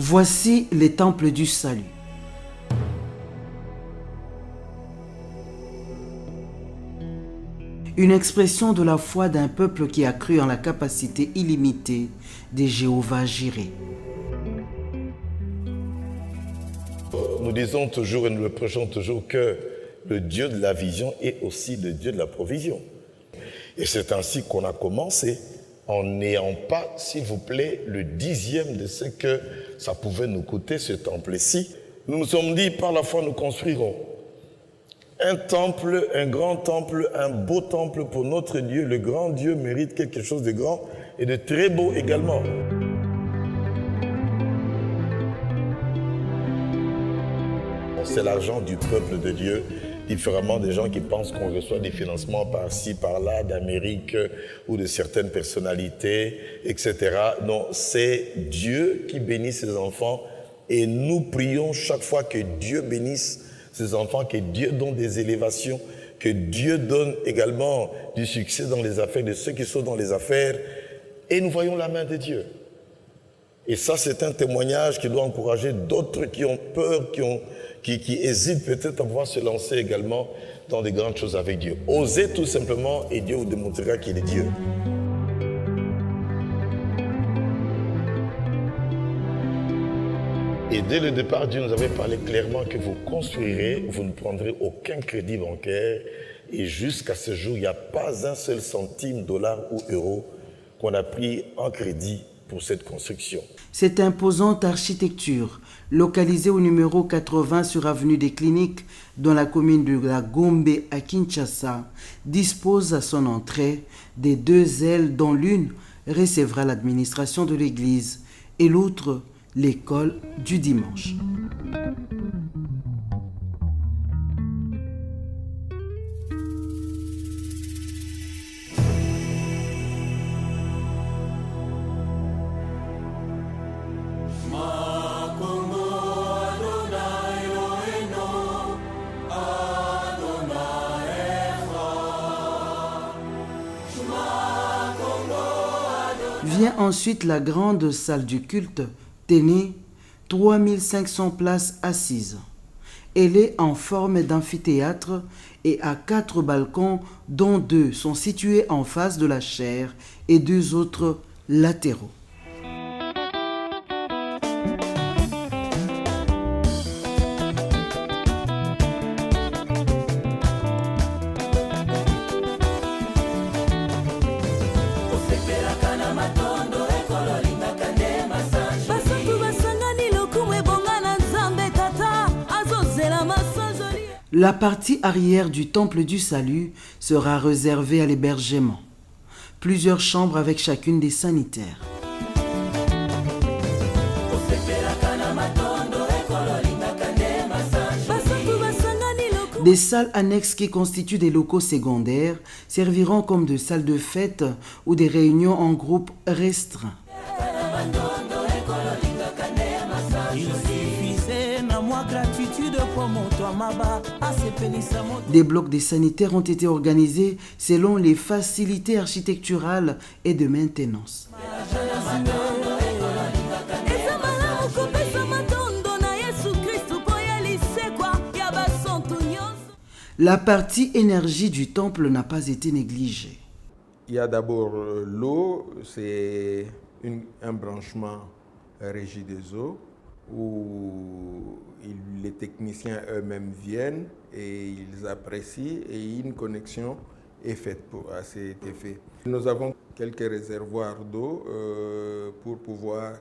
Voici les temples du salut. Une expression de la foi d'un peuple qui a cru en la capacité illimitée de Jéhovah Jireh. Nous disons toujours et nous le prêchons toujours que le Dieu de la vision est aussi le Dieu de la provision. Et c'est ainsi qu'on a commencé, en n'ayant pas, s'il vous plaît, le 10e de ce que ça pouvait nous coûter, ce temple-ci. Nous nous sommes dit, par la foi, nous construirons un temple, un grand temple, un beau temple pour notre Dieu. Le grand Dieu mérite quelque chose de grand et de très beau également. C'est l'argent du peuple de Dieu, différemment des gens qui pensent qu'on reçoit des financements par-ci, par-là, d'Amérique ou de certaines personnalités, etc. Non, c'est Dieu qui bénit ses enfants et nous prions chaque fois que Dieu bénisse ses enfants, que Dieu donne des élévations, que Dieu donne également du succès dans les affaires de ceux qui sont dans les affaires et nous voyons la main de Dieu. Et ça, c'est un témoignage qui doit encourager d'autres qui ont peur, qui hésitent peut-être à pouvoir se lancer également dans des grandes choses avec Dieu. Osez tout simplement et Dieu vous démontrera qu'il est Dieu. Et dès le départ, Dieu nous avait parlé clairement que vous construirez, vous ne prendrez aucun crédit bancaire et jusqu'à ce jour, il n'y a pas un seul centime, dollar ou euro qu'on a pris en crédit pour cette construction. Cette imposante architecture, localisée au numéro 80 sur avenue des Cliniques, dans la commune de la Gombe à Kinshasa, dispose à son entrée des deux ailes dont l'une recevra l'administration de l'église et l'autre l'école du dimanche. Vient ensuite la grande salle du culte, tenue 3500 places assises. Elle est en forme d'amphithéâtre et a 4 balcons dont 2 sont situés en face de la chaire et 2 autres latéraux. La partie arrière du temple du salut sera réservée à l'hébergement. Plusieurs chambres avec chacune des sanitaires. Des salles annexes qui constituent des locaux secondaires serviront comme de salles de fête ou des réunions en groupe restreints. Des blocs de sanitaires ont été organisés selon les facilités architecturales et de maintenance. La partie énergie du temple n'a pas été négligée. Il y a d'abord l'eau, c'est un branchement régie des eaux où les techniciens eux-mêmes viennent et ils apprécient et une connexion est faite à cet effet. Nous avons quelques réservoirs d'eau pour pouvoir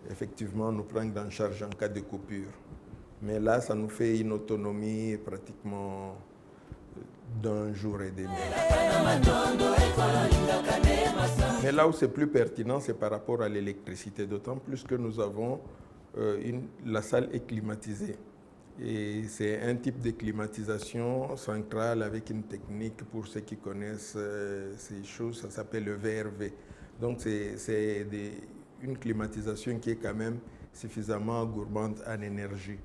effectivement nous prendre en charge en cas de coupure. Mais là, ça nous fait une autonomie pratiquement d'un jour et demi. Mais là où c'est plus pertinent, c'est par rapport à l'électricité, d'autant plus que nous avons la salle est climatisée. Et c'est un type de climatisation centrale avec une technique, pour ceux qui connaissent ces choses, ça s'appelle le VRV. Donc c'est une climatisation qui est quand même suffisamment gourmande en énergie.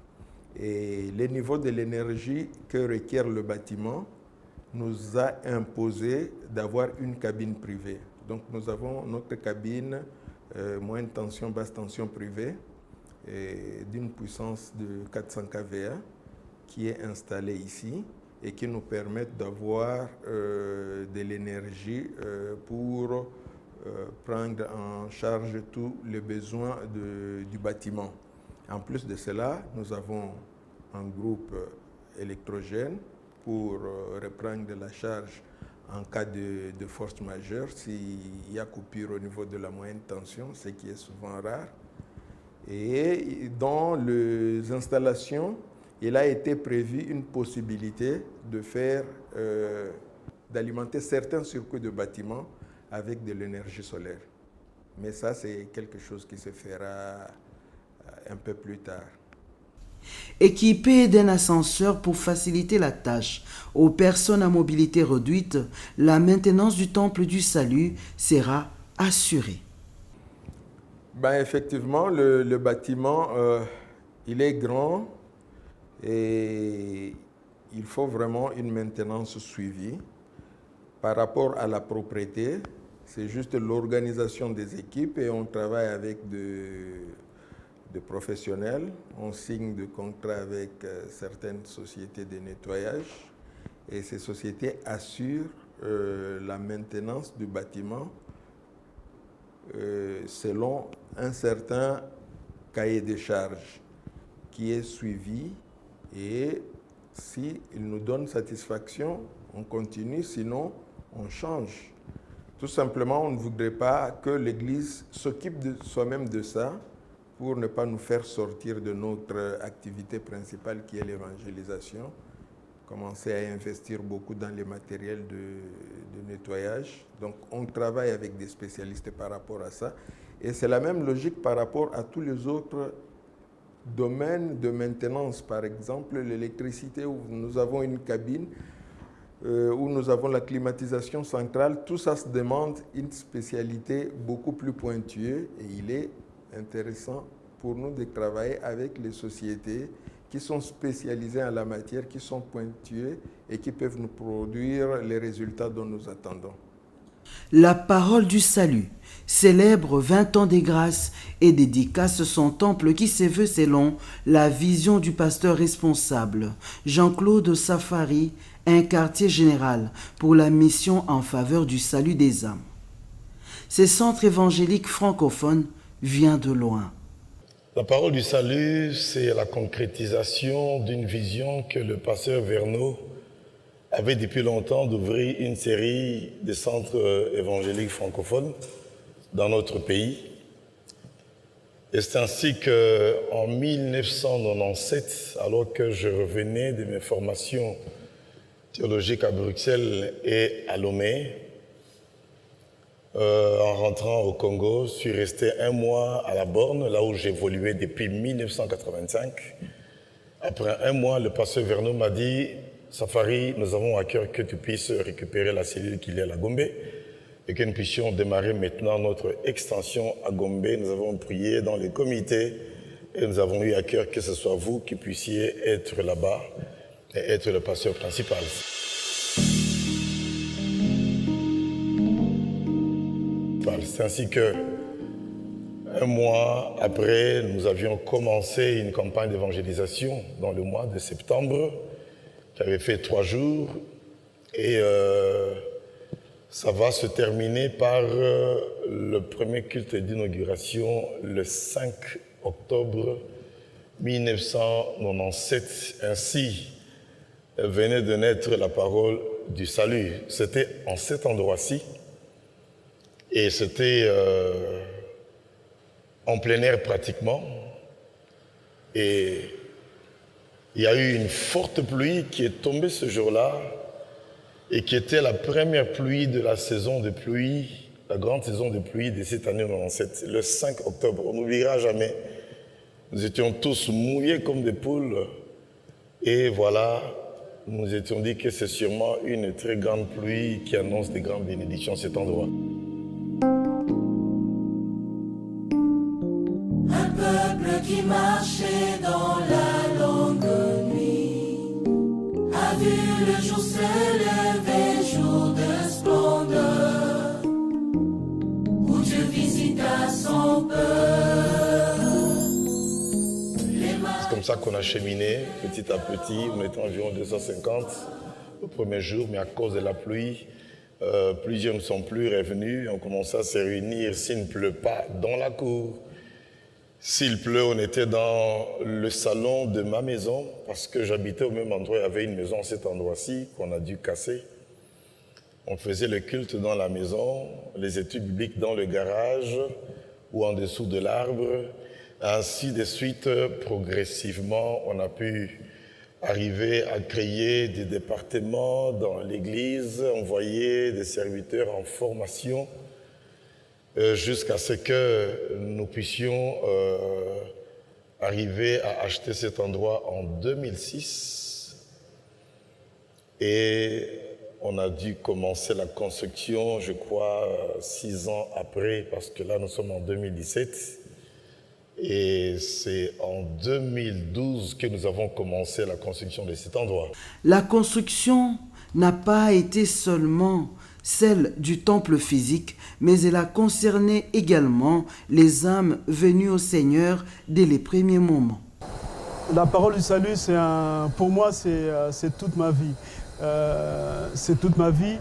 Et le niveau de l'énergie que requiert le bâtiment nous a imposé d'avoir une cabine privée. Donc nous avons notre cabine moyenne tension, basse tension privée, d'une puissance de 400 kVA qui est installée ici et qui nous permettent d'avoir de l'énergie pour prendre en charge tous les besoins du bâtiment. En plus de cela, nous avons un groupe électrogène pour reprendre de la charge en cas de force majeure, s'il y a coupure au niveau de la moyenne tension, ce qui est souvent rare. Et dans les installations, il a été prévu une possibilité de faire, d'alimenter certains circuits de bâtiments avec de l'énergie solaire. Mais ça, c'est quelque chose qui se fera un peu plus tard. Équipé d'un ascenseur pour faciliter la tâche aux personnes à mobilité réduite, la maintenance du Temple du Salut sera assurée. Effectivement, le bâtiment, il est grand et il faut vraiment une maintenance suivie. Par rapport à la propriété, c'est juste l'organisation des équipes et on travaille avec de professionnels. On signe des contrats avec certaines sociétés de nettoyage et ces sociétés assurent la maintenance du bâtiment selon un certain cahier de charges qui est suivi et s'il nous donne satisfaction, on continue, sinon on change. Tout simplement, on ne voudrait pas que l'Église s'occupe de soi-même de ça pour ne pas nous faire sortir de notre activité principale qui est l'évangélisation. Commencer à investir beaucoup dans les matériels de nettoyage. Donc on travaille avec des spécialistes par rapport à ça. Et c'est la même logique par rapport à tous les autres domaines de maintenance. Par exemple, l'électricité, où nous avons une cabine, où nous avons la climatisation centrale. Tout ça se demande une spécialité beaucoup plus pointueuse et il est intéressant pour nous de travailler avec les sociétés qui sont spécialisées en la matière, qui sont pointueuses et qui peuvent nous produire les résultats dont nous attendons. La parole du salut célèbre 20 ans des grâces et dédicace son temple qui se veut selon la vision du pasteur responsable, Jean-Claude Safari, un quartier général pour la mission en faveur du salut des âmes. Ce centre évangélique francophone vient de loin. La parole du salut, c'est la concrétisation d'une vision que le pasteur Verneau avait depuis longtemps d'ouvrir une série de centres évangéliques francophones dans notre pays. Et c'est ainsi qu'en 1997, alors que je revenais de mes formations théologiques à Bruxelles et à Lomé, en rentrant au Congo, je suis resté un mois à la Borne, là où j'évoluais depuis 1985. Après un mois, le pasteur Verneau m'a dit « Safari, nous avons à cœur que tu puisses récupérer la cellule qu'il y a à la Gombe et que nous puissions démarrer maintenant notre extension à Gombe. Nous avons prié dans les comités et nous avons eu à cœur que ce soit vous qui puissiez être là-bas et être le pasteur principal. » C'est ainsi que, un mois après, nous avions commencé une campagne d'évangélisation dans le mois de septembre, qui avait fait 3 jours, et ça va se terminer par le premier culte d'inauguration le 5 octobre 1997. Ainsi venait de naître la parole du salut. C'était en cet endroit-ci. Et c'était en plein air pratiquement. Et il y a eu une forte pluie qui est tombée ce jour-là et qui était la première pluie de la saison de pluie, la grande saison de pluie de cette année 97, le 5 octobre. On n'oubliera jamais. Nous étions tous mouillés comme des poules. Et voilà, nous nous étions dit que c'est sûrement une très grande pluie qui annonce des grandes bénédictions à cet endroit. Qui marchait dans la longue nuit a vu le jour se lever, jour de splendeur, où Dieu visita son peuple. comme ça qu'on a cheminé petit à petit. On était environ 250 au premier jour, mais à cause de la pluie, plusieurs ne sont plus revenus. On commençait à se réunir, s'il ne pleut pas, dans la cour. S'il pleut, on était dans le salon de ma maison, parce que j'habitais au même endroit, il y avait une maison à cet endroit-ci qu'on a dû casser. On faisait le culte dans la maison, les études bibliques dans le garage ou en dessous de l'arbre. Ainsi de suite, progressivement, on a pu arriver à créer des départements dans l'église, envoyer des serviteurs en formation, jusqu'à ce que nous puissions arriver à acheter cet endroit en 2006. Et on a dû commencer la construction, je crois, 6 ans après, parce que là, nous sommes en 2017. Et c'est en 2012 que nous avons commencé la construction de cet endroit. La construction n'a pas été seulement celle du temple physique, mais elle a concerné également les âmes venues au Seigneur dès les premiers moments. La parole du salut, pour moi, c'est toute ma vie. C'est toute ma vie.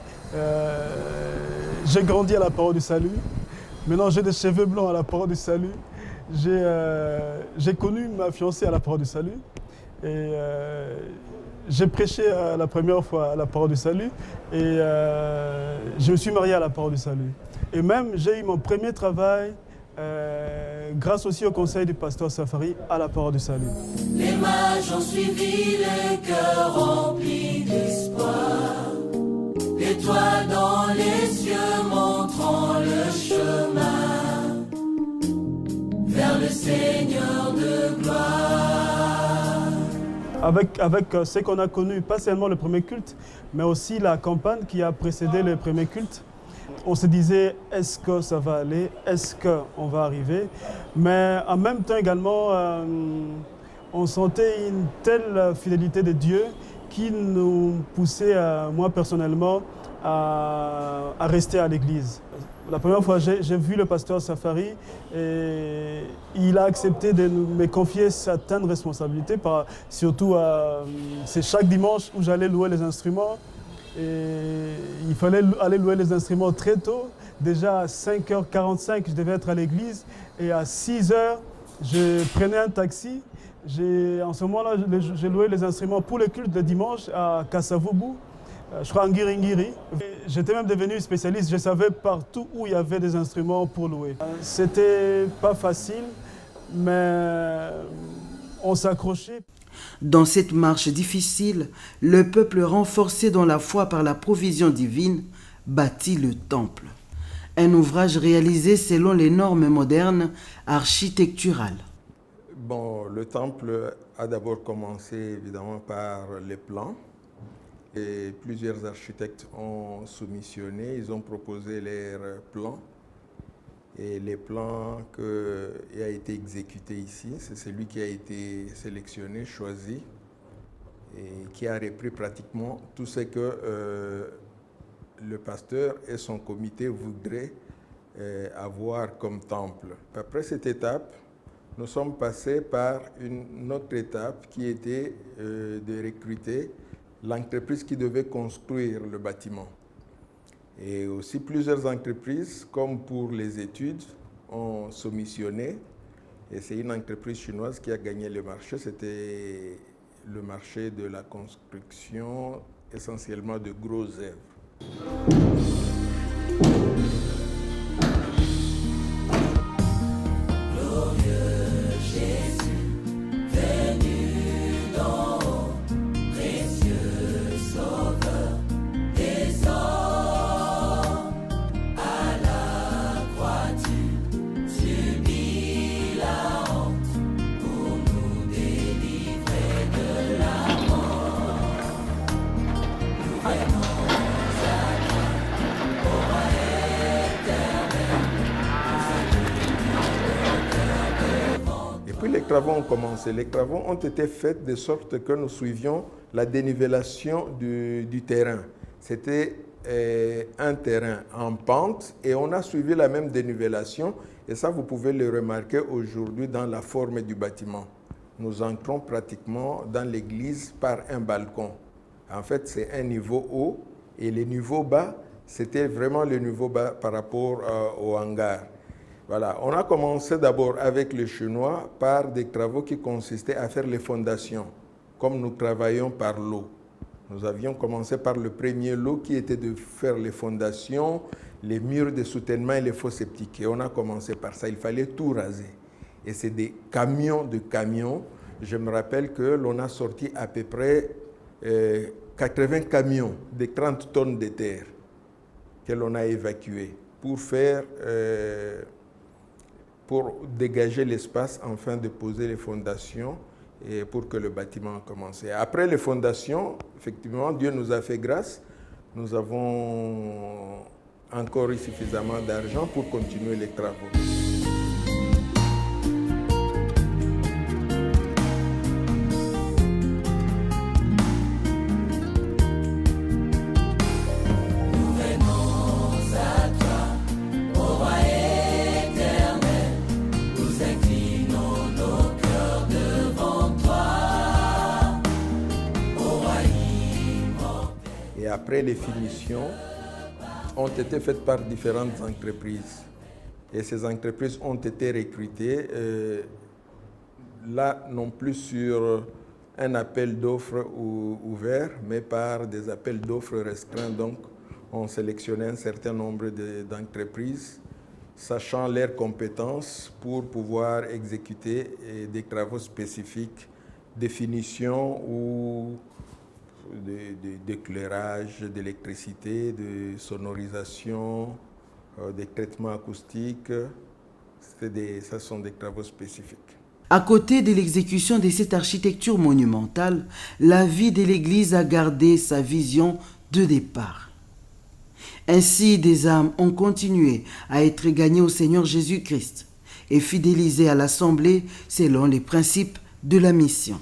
J'ai grandi à la parole du salut. Maintenant, j'ai des cheveux blancs à la parole du salut. J'ai connu ma fiancée à la parole du salut. Et j'ai prêché la première fois à la parole du salut. Et je me suis marié à la parole du salut. Et même, j'ai eu mon premier travail grâce aussi au conseil du pasteur Safari à la parole du salut. Les mages ont suivi le cœur rempli d'espoir. L'étoile dans les cieux montrant le chemin vers le Seigneur de gloire. Avec ce qu'on a connu, pas seulement le premier culte, mais aussi la campagne qui a précédé le premier culte. On se disait, est-ce que ça va aller? Est-ce qu'on va arriver? Mais en même temps également, on sentait une telle fidélité de Dieu qui nous poussait, moi personnellement, à rester à l'église. La première fois, j'ai vu le pasteur Safari et il a accepté de me confier certaines responsabilités. Surtout, c'est chaque dimanche où j'allais louer les instruments. Et il fallait aller louer les instruments très tôt. Déjà à 5h45, je devais être à l'église. Et à 6h, je prenais un taxi. En ce moment-là, j'ai loué les instruments pour le culte de dimanche à Kasavubu. Je crois en Ngiringiri. J'étais même devenu spécialiste. Je savais partout où il y avait des instruments pour louer. C'était pas facile, mais on s'accrochait. Dans cette marche difficile, le peuple renforcé dans la foi par la provision divine bâtit le temple. Un ouvrage réalisé selon les normes modernes architecturales. Bon, le temple a d'abord commencé évidemment par les plans. Et plusieurs architectes ont soumissionné, ils ont proposé leurs plans. Et les plans qui a été exécuté ici, c'est celui qui a été sélectionné, choisi, et qui a repris pratiquement tout ce que le pasteur et son comité voudraient avoir comme temple. Après cette étape, nous sommes passés par une autre étape qui était de recruter l'entreprise qui devait construire le bâtiment. Et aussi plusieurs entreprises, comme pour les études, ont soumissionné. Et c'est une entreprise chinoise qui a gagné le marché. C'était le marché de la construction, essentiellement de gros œuvres. Les travaux ont commencé. Les travaux ont été faits de sorte que nous suivions la dénivellation du terrain. C'était un terrain en pente et on a suivi la même dénivellation. Et ça, vous pouvez le remarquer aujourd'hui dans la forme du bâtiment. nous entrons pratiquement dans l'église par un balcon. En fait, c'est un niveau haut et le niveau bas, c'était vraiment le niveau bas par rapport au hangar. Voilà. On a commencé d'abord avec les Chinois par des travaux qui consistaient à faire les fondations, comme nous travaillons par lot. Nous avions commencé par le premier lot qui était de faire les fondations, les murs de soutènement et les fosses septiques. Et on a commencé par ça, il fallait tout raser. Et c'est des camions de camions. Je me rappelle que l'on a sorti à peu près 80 camions de 30 tonnes de terre que l'on a évacués pour dégager l'espace afin de poser les fondations et pour que le bâtiment commence. Après les fondations, effectivement, Dieu nous a fait grâce. Nous avons encore eu suffisamment d'argent pour continuer les travaux. Après, les finitions ont été faites par différentes entreprises. Et ces entreprises ont été recrutées, là non plus sur un appel d'offres ouvert, mais par des appels d'offres restreints. Donc, on sélectionnait un certain nombre d'entreprises, sachant leurs compétences pour pouvoir exécuter des travaux spécifiques de finition ou d'éclairage, d'électricité, de sonorisation, des traitements acoustiques. Ça sont des travaux spécifiques. À côté de l'exécution de cette architecture monumentale, la vie de l'Église a gardé sa vision de départ. Ainsi, des âmes ont continué à être gagnées au Seigneur Jésus-Christ et fidélisées à l'Assemblée selon les principes de la mission.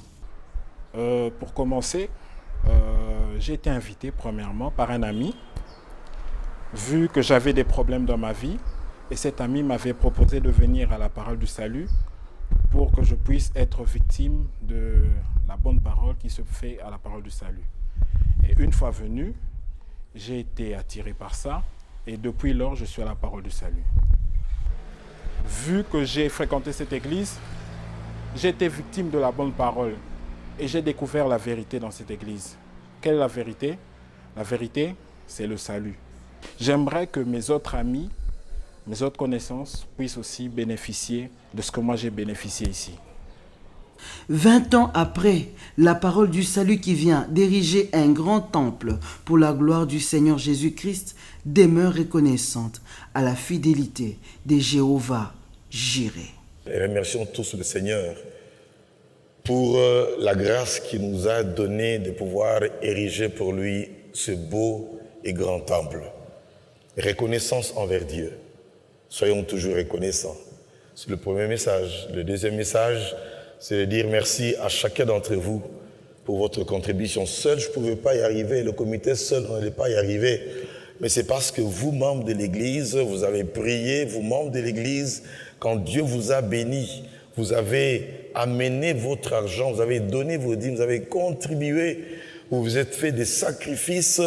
Pour commencer, j'ai été invité premièrement par un ami, vu que j'avais des problèmes dans ma vie, et cet ami m'avait proposé de venir à la Parole du Salut pour que je puisse être victime de la bonne parole qui se fait à la Parole du Salut. Et une fois venu, j'ai été attiré par ça, et depuis lors, je suis à la Parole du Salut. Vu que j'ai fréquenté cette église, j'ai été victime de la bonne parole. Et j'ai découvert la vérité dans cette église. Quelle est la vérité? La vérité, c'est le salut. J'aimerais que mes autres amis, mes autres connaissances puissent aussi bénéficier de ce que moi j'ai bénéficié ici. 20 ans après, la parole du salut qui vient d'ériger un grand temple pour la gloire du Seigneur Jésus-Christ demeure reconnaissante à la fidélité de Jéhovah Jireh. Et remercions tous le Seigneur pour la grâce qu'il nous a donnée de pouvoir ériger pour lui ce beau et grand temple. Reconnaissance envers Dieu. Soyons toujours reconnaissants. C'est le premier message. Le deuxième message, c'est de dire merci à chacun d'entre vous pour votre contribution. Seul, je ne pouvais pas y arriver. Le comité seul n'allait pas y arriver. Mais c'est parce que vous, membres de l'Église, vous avez prié, vous, membres de l'Église, quand Dieu vous a béni, vous avez amené votre argent, vous avez donné vos dîmes, vous avez contribué, vous vous êtes fait des sacrifices,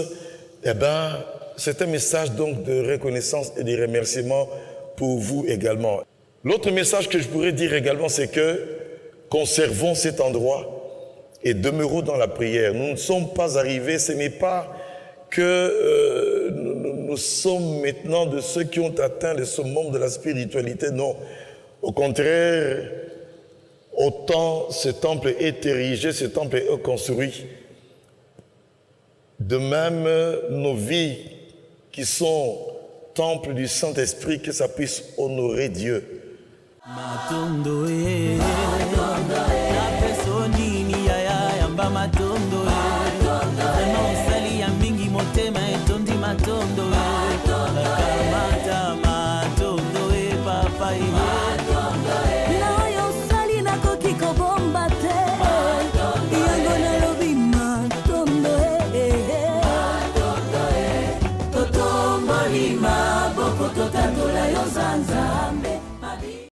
eh bien, c'est un message donc de reconnaissance et de remerciement pour vous également. L'autre message que je pourrais dire également, c'est que conservons cet endroit et demeurons dans la prière. Nous ne sommes pas arrivés, ce n'est pas que nous sommes maintenant de ceux qui ont atteint le summum de la spiritualité, non. Au contraire, autant ce temple est érigé, ce temple est construit, de même nos vies qui sont temples du Saint-Esprit, que ça puisse honorer Dieu. Matondo